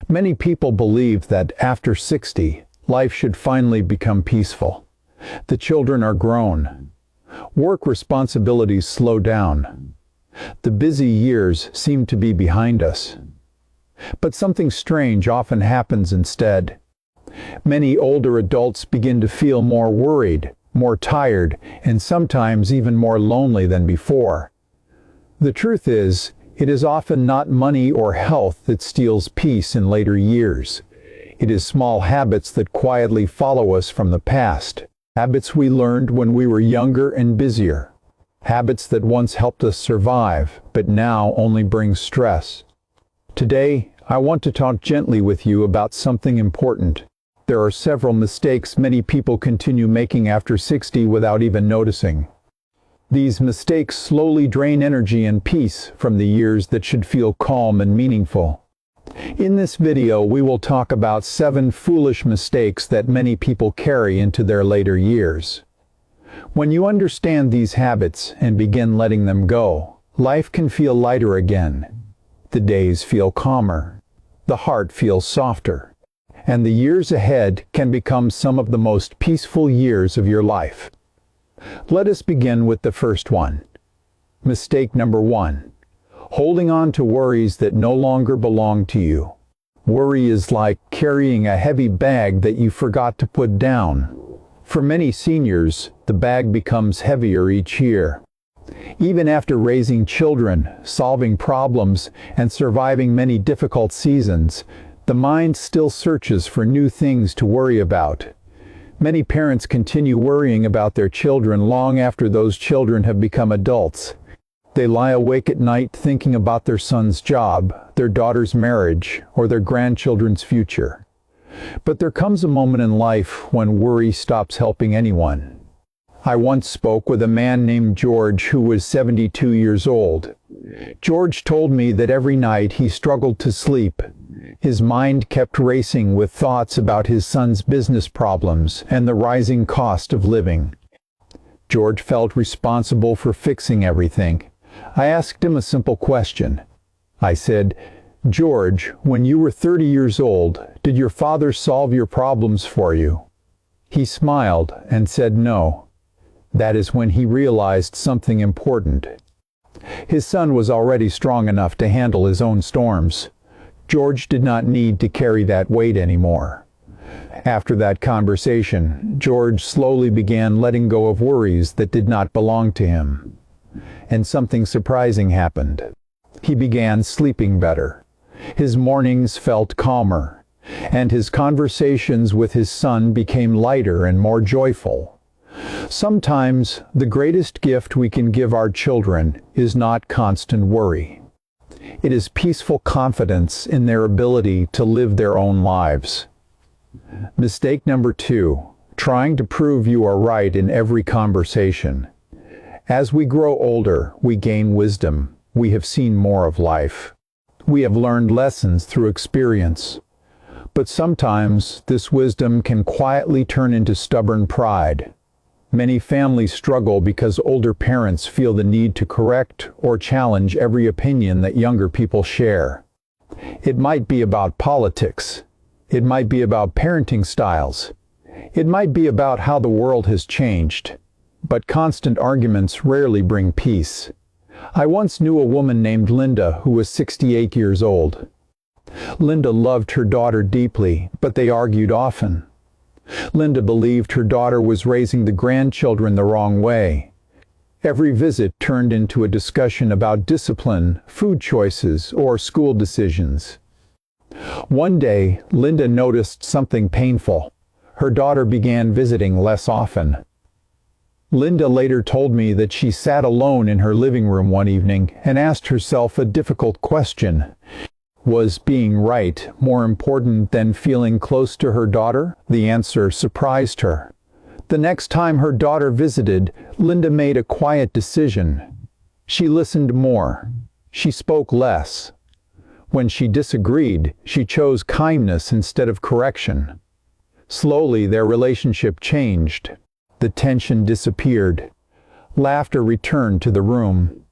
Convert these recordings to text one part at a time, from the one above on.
Many people believe that after 60, life should finally become peaceful. The children are grown. Work responsibilities slow down. The busy years seem to be behind us. But something strange often happens instead. Many older adults begin to feel more worried, more tired, and sometimes even more lonely than before. The truth is, it is often not money or health that steals peace in later years. It is small habits that quietly follow us from the past. Habits we learned when we were younger and busier. Habits that once helped us survive, but now only bring stress. Today, I want to talk gently with you about something important. There are several mistakes many people continue making after 60 without even noticing. These mistakes slowly drain energy and peace from the years that should feel calm and meaningful. In this video, we will talk about 7 foolish mistakes that many people carry into their later years. When you understand these habits and begin letting them go, life can feel lighter again. The days feel calmer. The heart feels softer. And the years ahead can become some of the most peaceful years of your life. Let us begin with the first one. Mistake number 1. Holding on to worries that no longer belong to you. Worry is like carrying a heavy bag that you forgot to put down. For many seniors, the bag becomes heavier each year. Even after raising children, solving problems, and surviving many difficult seasons, the mind still searches for new things to worry about. Many parents continue worrying about their children long after those children have become adults. They lie awake at night thinking about their son's job, their daughter's marriage, or their grandchildren's future. But there comes a moment in life when worry stops helping anyone. I once spoke with a man named George who was 72 years old. George told me that every night he struggled to sleep. His mind kept racing with thoughts about his son's business problems and the rising cost of living. George felt responsible for fixing everything. I asked him a simple question. I said, "George, when you were 30 years old, did your father solve your problems for you?" He smiled and said no. That is when he realized something important. His son was already strong enough to handle his own storms. George did not need to carry that weight anymore. After that conversation, George slowly began letting go of worries that did not belong to him. And something surprising happened. He began sleeping better. His mornings felt calmer, and his conversations with his son became lighter and more joyful. Sometimes the greatest gift we can give our children is not constant worry. It is peaceful confidence in their ability to live their own lives. Mistake number 2. Trying to prove you are right in every conversation. As we grow older, we gain wisdom. We have seen more of life. We have learned lessons through experience. But sometimes this wisdom can quietly turn into stubborn pride. Many families struggle because older parents feel the need to correct or challenge every opinion that younger people share. It might be about politics. It might be about parenting styles. It might be about how the world has changed. But constant arguments rarely bring peace. I once knew a woman named Linda who was 68 years old. Linda loved her daughter deeply, but they argued often. Linda believed her daughter was raising the grandchildren the wrong way. Every visit turned into a discussion about discipline, food choices, or school decisions. One day, Linda noticed something painful. Her daughter began visiting less often. Linda later told me that she sat alone in her living room one evening and asked herself a difficult question. Was being right more important than feeling close to her daughter? The answer surprised her. The next time her daughter visited, Linda made a quiet decision. She listened more. She spoke less. When she disagreed, she chose kindness instead of correction. Slowly, their relationship changed. The tension disappeared. Laughter returned to the room.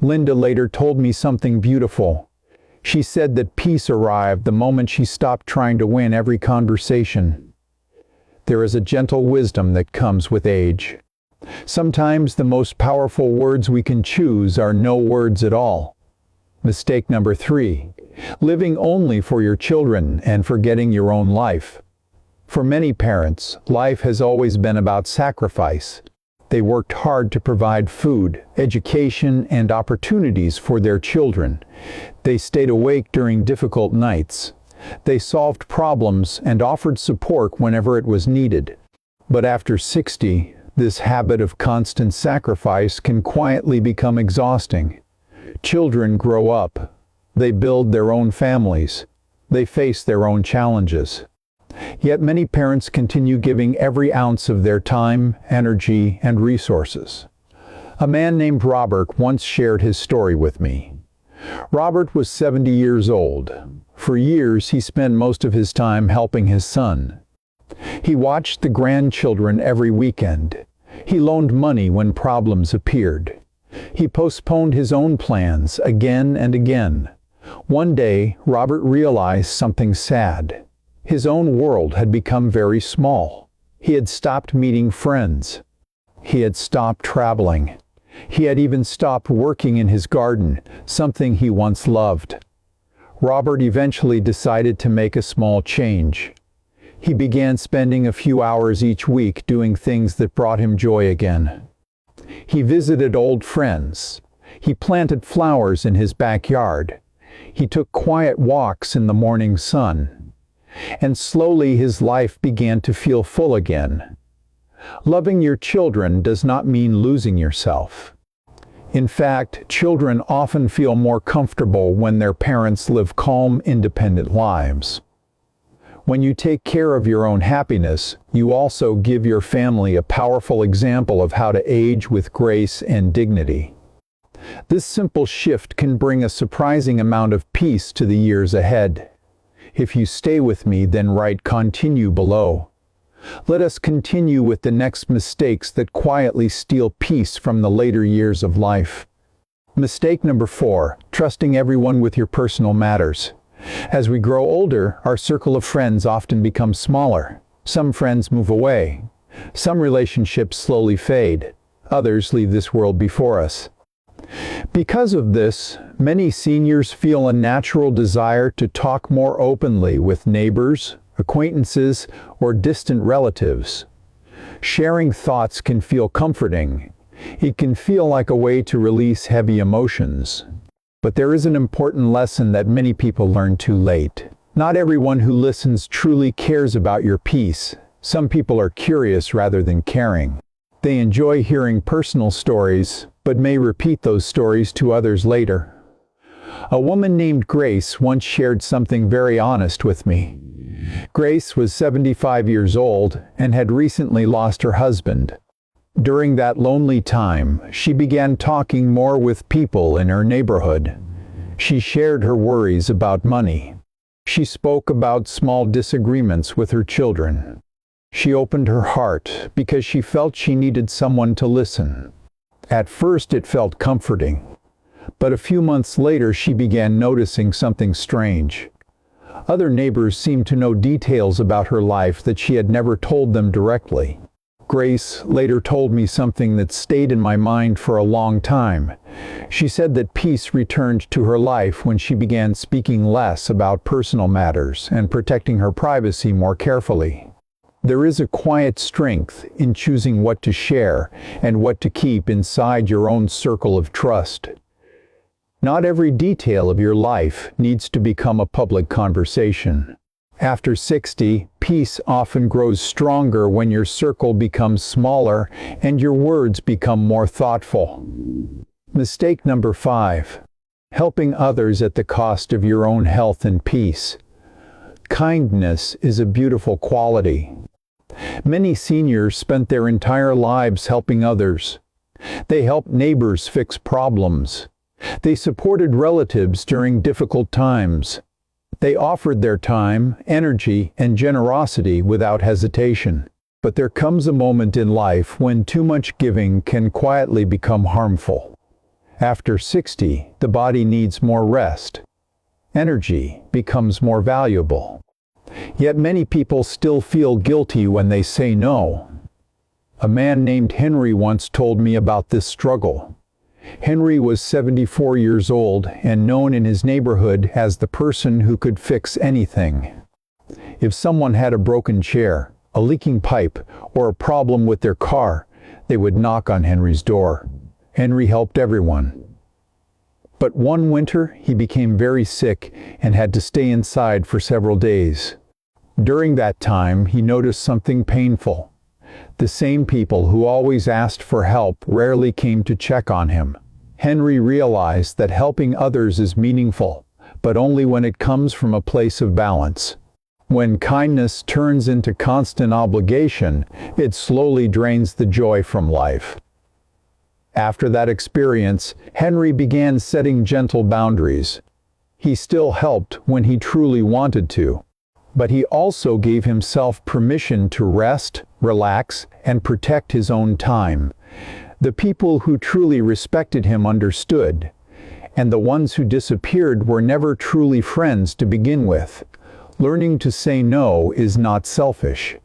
Linda later told me something beautiful. She said that peace arrived the moment she stopped trying to win every conversation. There is a gentle wisdom that comes with age. Sometimes the most powerful words we can choose are no words at all. Mistake number 3, living only for your children and forgetting your own life. For many parents, life has always been about sacrifice. They worked hard to provide food, education, and opportunities for their children. They stayed awake during difficult nights. They solved problems and offered support whenever it was needed. But after 60, this habit of constant sacrifice can quietly become exhausting. Children grow up. They build their own families. They face their own challenges. Yet many parents continue giving every ounce of their time, energy, and resources. A man named Robert once shared his story with me. Robert was 70 years old. For years, he spent most of his time helping his son. He watched the grandchildren every weekend. He loaned money when problems appeared. He postponed his own plans again and again. One day, Robert realized something sad. His own world had become very small. He had stopped meeting friends. He had stopped traveling. He had even stopped working in his garden, something he once loved. Robert eventually decided to make a small change. He began spending a few hours each week doing things that brought him joy again. He visited old friends. He planted flowers in his backyard. He took quiet walks in the morning sun. And slowly his life began to feel full again. Loving your children does not mean losing yourself. In fact, children often feel more comfortable when their parents live calm, independent lives. When you take care of your own happiness, you also give your family a powerful example of how to age with grace and dignity. This simple shift can bring a surprising amount of peace to the years ahead. If you stay with me, then write "continue" below. Let us continue with the next mistakes that quietly steal peace from the later years of life. Mistake number 4, trusting everyone with your personal matters. As we grow older, our circle of friends often becomes smaller. Some friends move away. Some relationships slowly fade. Others leave this world before us. Because of this, many seniors feel a natural desire to talk more openly with neighbors, acquaintances, or distant relatives. Sharing thoughts can feel comforting. It can feel like a way to release heavy emotions. But there is an important lesson that many people learn too late. Not everyone who listens truly cares about your peace. Some people are curious rather than caring. They enjoy hearing personal stories, but may repeat those stories to others later. A woman named Grace once shared something very honest with me. Grace was 75 years old and had recently lost her husband. During that lonely time, she began talking more with people in her neighborhood. She shared her worries about money. She spoke about small disagreements with her children. She opened her heart because she felt she needed someone to listen. At first it felt comforting, but a few months later she began noticing something strange. Other neighbors seemed to know details about her life that she had never told them directly. Grace later told me something that stayed in my mind for a long time. She said that peace returned to her life when she began speaking less about personal matters and protecting her privacy more carefully. There is a quiet strength in choosing what to share and what to keep inside your own circle of trust. Not every detail of your life needs to become a public conversation. After 60, peace often grows stronger when your circle becomes smaller and your words become more thoughtful. Mistake number 5, helping others at the cost of your own health and peace. Kindness is a beautiful quality. Many seniors spent their entire lives helping others. They helped neighbors fix problems. They supported relatives during difficult times. They offered their time, energy, and generosity without hesitation. But there comes a moment in life when too much giving can quietly become harmful. After 60, the body needs more rest. energy becomes more valuable. Yet many people still feel guilty when they say no. A man named Henry once told me about this struggle. Henry was 74 years old and known in his neighborhood as the person who could fix anything. If someone had a broken chair, a leaking pipe, or a problem with their car, they would knock on Henry's door. Henry helped everyone. But one winter, he became very sick and had to stay inside for several days. During that time, he noticed something painful. The same people who always asked for help rarely came to check on him. Henry realized that helping others is meaningful, but only when it comes from a place of balance. When kindness turns into constant obligation, it slowly drains the joy from life. After that experience, Henry began setting gentle boundaries. He still helped when he truly wanted to, but he also gave himself permission to rest, relax, and protect his own time. The people who truly respected him understood, and the ones who disappeared were never truly friends to begin with. Learning to say no is not selfish.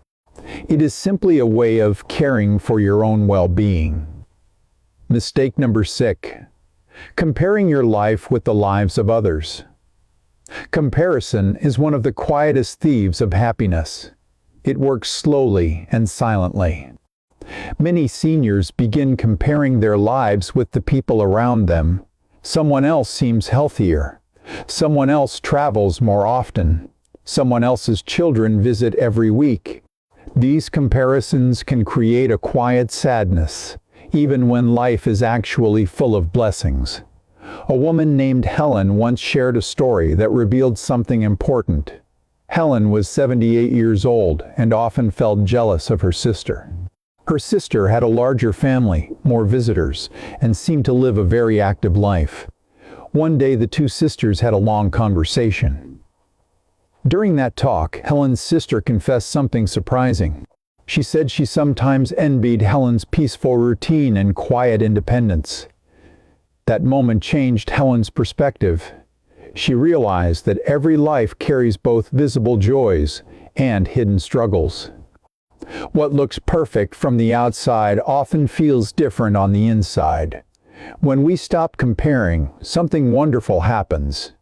It is simply a way of caring for your own well-being. Mistake number 6. Comparing your life with the lives of others. Comparison is one of the quietest thieves of happiness. It works slowly and silently. Many seniors begin comparing their lives with the people around them. Someone else seems healthier. Someone else travels more often. Someone else's children visit every week. These comparisons can create a quiet sadness, even when life is actually full of blessings. A woman named Helen once shared a story that revealed something important. Helen was 78 years old and often felt jealous of her sister. Her sister had a larger family, more visitors, and seemed to live a very active life. One day the two sisters had a long conversation. During that talk, Helen's sister confessed something surprising. She said she sometimes envied Helen's peaceful routine and quiet independence. That moment changed Helen's perspective. She realized that every life carries both visible joys and hidden struggles. What looks perfect from the outside often feels different on the inside. When we stop comparing, something wonderful happens.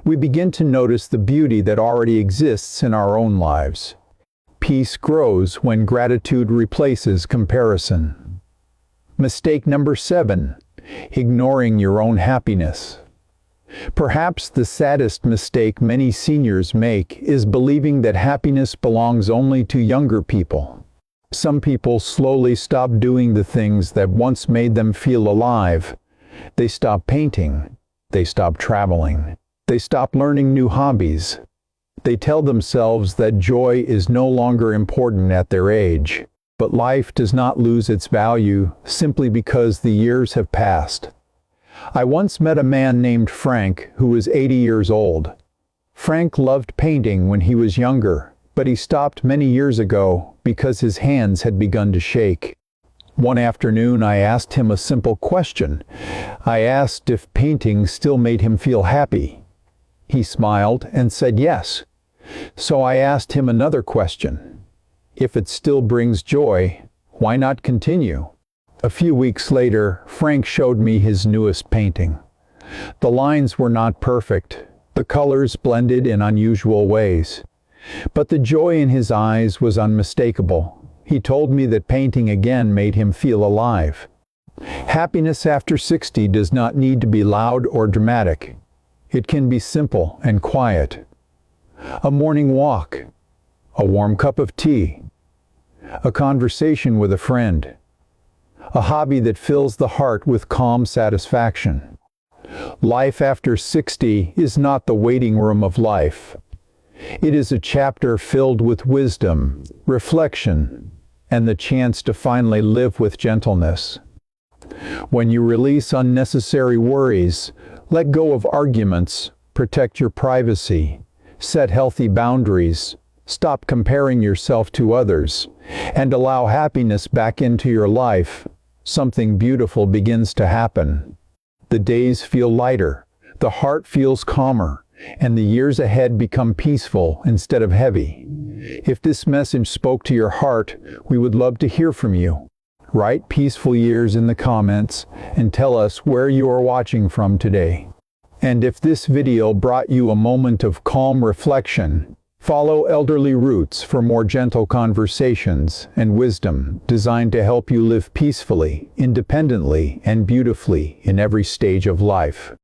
We begin to notice the beauty that already exists in our own lives. Peace grows when gratitude replaces comparison. Mistake number 7. Ignoring your own happiness. Perhaps the saddest mistake many seniors make is believing that happiness belongs only to younger people. Some people slowly stop doing the things that once made them feel alive. They stop painting. They stop traveling. They stop learning new hobbies. They tell themselves that joy is no longer important at their age. But life does not lose its value simply because the years have passed. I once met a man named Frank who was 80 years old. Frank loved painting when he was younger, but he stopped many years ago because his hands had begun to shake. One afternoon I asked him a simple question. I asked if painting still made him feel happy. He smiled and said yes. So I asked him another question. If it still brings joy, why not continue? A few weeks later, Frank showed me his newest painting. The lines were not perfect. The colors blended in unusual ways. But the joy in his eyes was unmistakable. He told me that painting again made him feel alive. Happiness after 60 does not need to be loud or dramatic. It can be simple and quiet. A morning walk, a warm cup of tea, a conversation with a friend, a hobby that fills the heart with calm satisfaction. Life after 60 is not the waiting room of life. It is a chapter filled with wisdom, reflection, and the chance to finally live with gentleness. When you release unnecessary worries, let go of arguments, protect your privacy, set healthy boundaries, stop comparing yourself to others, and allow happiness back into your life, something beautiful begins to happen. The days feel lighter, the heart feels calmer, and the years ahead become peaceful instead of heavy. If this message spoke to your heart, we would love to hear from you. Write peaceful years in the comments and tell us where you are watching from today. And if this video brought you a moment of calm reflection, follow Elderly Roots for more gentle conversations and wisdom designed to help you live peacefully, independently, and beautifully in every stage of life.